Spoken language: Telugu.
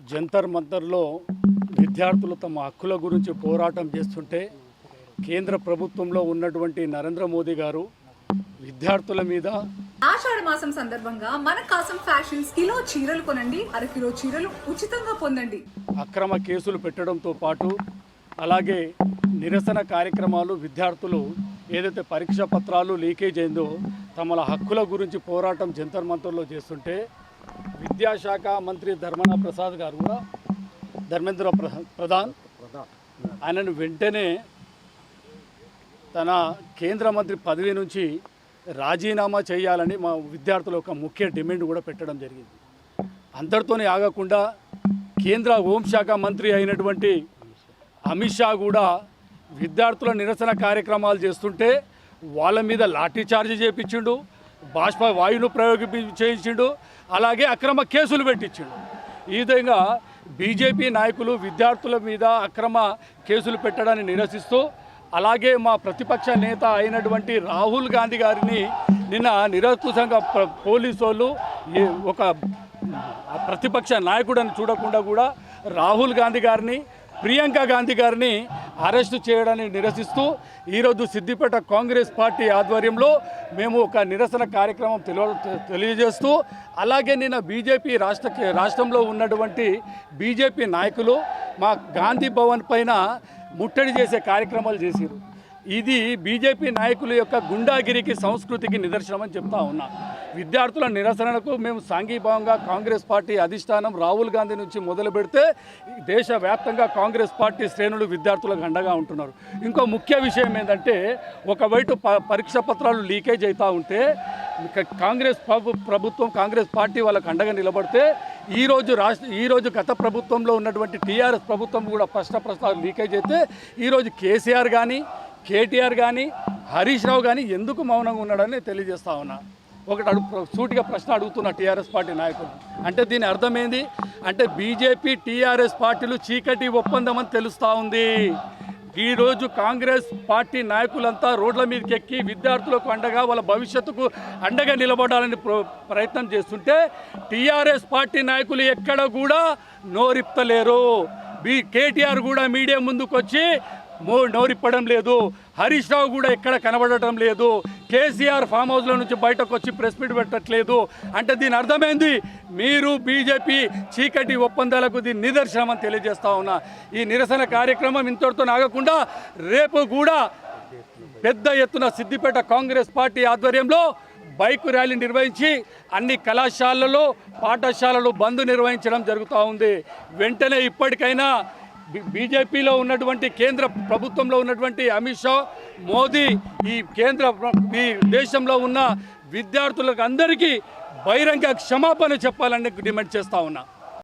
జంతర్ మంతర్లో విద్యార్థులు తమ హక్కుల గురించి పోరాటం చేస్తుంటే కేంద్ర ప్రభుత్వంలో ఉన్నటువంటి నరేంద్ర మోదీ గారు విద్యార్థుల మీద ఆషాఢ మాసం సందర్భంగా మన కాసం ఫ్యాషన్స్ కిలో చీరలు కొనండి, అరకిలో చీరలు ఉచితంగా పొందండి. అక్రమ కేసులు పెట్టడంతో పాటు అలాగే నిరసన కార్యక్రమాలు విద్యార్థులు ఏదైతే పరీక్షా పత్రాలు లీకేజ్ అయిందో తమ హక్కుల గురించి పోరాటం జంతర్ మంతర్లో చేస్తుంటే విద్యాశాఖ మంత్రి ధర్మేంద్ర ప్రధాన్ ఆయనను వెంటనే తన కేంద్ర మంత్రి పదవి నుంచి రాజీనామా చేయాలని మా విద్యార్థుల ఒక ముఖ్య డిమాండ్ కూడా పెట్టడం జరిగింది. అందరితోనే ఆగకుండా కేంద్ర హోంశాఖ మంత్రి అయినటువంటి అమిత్ షా కూడా విద్యార్థుల నిరసన కార్యక్రమాలు చేస్తుంటే వాళ్ళ మీద లాఠీ చార్జ్ చేయించిండు, బాష్ప వాయువును చేయించిండు, అలాగే అక్రమ కేసులు పెట్టించిండు. ఈ విధంగా బీజేపీ నాయకులు విద్యార్థుల మీద అక్రమ కేసులు పెట్టడాన్ని నిరసిస్తూ అలాగే మా ప్రతిపక్ష నేత అయినటువంటి రాహుల్ గాంధీ గారిని నిన్న నిరంకుశంగా పోలీసు వాళ్ళు ఒక ప్రతిపక్ష నాయకుడని చూడకుండా కూడా రాహుల్ గాంధీ గారిని ప్రియాంక గాంధీ గారిని అరెస్టు చేయడాన్ని నిరసిస్తూ ఈరోజు సిద్దిపేట కాంగ్రెస్ పార్టీ ఆధ్వర్యంలో మేము ఒక నిరసన కార్యక్రమం తెలియజేస్తూ అలాగే నిన్న బీజేపీ రాష్ట్రంలో ఉన్నటువంటి బీజేపీ నాయకులు మా గాంధీ భవన్ పైన ముట్టడి చేసే కార్యక్రమాలు చేశారు. ఇది బీజేపీ నాయకుల యొక్క గుండాగిరికి సంస్కృతికి నిదర్శనం అని చెప్తా ఉన్నా. విద్యార్థుల నిరసనకు మేము సాంఘీభావంగా కాంగ్రెస్ పార్టీ అధిష్టానం రాహుల్ గాంధీ నుంచి మొదలు పెడితే దేశవ్యాప్తంగా కాంగ్రెస్ పార్టీ శ్రేణులు విద్యార్థులకు అండగా ఉంటున్నారు. ఇంకో ముఖ్య విషయం ఏంటంటే ఒకవైపు పరీక్ష పత్రాలు లీకేజ్ అవుతూ ఉంటే కాంగ్రెస్ ప్రభుత్వం కాంగ్రెస్ పార్టీ వాళ్ళకు అండగా నిలబడితే ఈరోజు గత ప్రభుత్వంలో ఉన్నటువంటి టీఆర్ఎస్ ప్రభుత్వం కూడా ప్రశ్న లీకేజ్ అయితే ఈరోజు కేసీఆర్ కానీ కేటీఆర్ కానీ హరీష్ రావు కానీ ఎందుకు మౌనంగా ఉన్నాడని తెలియజేస్తా ఉన్నా. సూటిగా ప్రశ్న అడుగుతున్న టీఆర్ఎస్ పార్టీ నాయకులు. అంటే దీని అర్థమైంది అంటే బీజేపీ టీఆర్ఎస్ పార్టీలు చీకటి ఒప్పందం అని తెలుస్తూ ఉంది. ఈరోజు కాంగ్రెస్ పార్టీ నాయకులంతా రోడ్ల మీదకి ఎక్కి విద్యార్థులకు అండగా వాళ్ళ భవిష్యత్తుకు అండగా నిలబడాలని ప్రయత్నం చేస్తుంటే టీఆర్ఎస్ పార్టీ నాయకులు ఎక్కడ కూడా నోరిప్పలేరు. కేటీఆర్ కూడా మీడియా ముందుకు వచ్చి నోరిప్పడం లేదు, హరీష్ రావు కూడా ఎక్కడ కనబడటం లేదు, కేసీఆర్ ఫామ్ హౌస్లో నుంచి బయటకు వచ్చి ప్రెస్ మీట్ పెట్టట్లేదు. అంటే దీని అర్థమైంది మీరు బీజేపీ చీకటి ఒప్పందాలకు దీని నిదర్శనం అని తెలియజేస్తా ఉన్నా. ఈ నిరసన కార్యక్రమం ఇంతటితో ఆగకుండా రేపు కూడా పెద్ద ఎత్తున సిద్దిపేట కాంగ్రెస్ పార్టీ ఆధ్వర్యంలో బైక్ ర్యాలీ నిర్వహించి అన్ని కళాశాలలో పాఠశాలలు బంద్ నిర్వహించడం జరుగుతూ ఉంది. వెంటనే ఇప్పటికైనా బీజేపీలో ఉన్నటువంటి కేంద్ర ప్రభుత్వంలో ఉన్నటువంటి అమిత్ షా మోదీ ఈ దేశంలో ఉన్న విద్యార్థులకు అందరికీ బహిరంగ క్షమాపణ చెప్పాలని డిమాండ్ చేస్తూ ఉన్నా.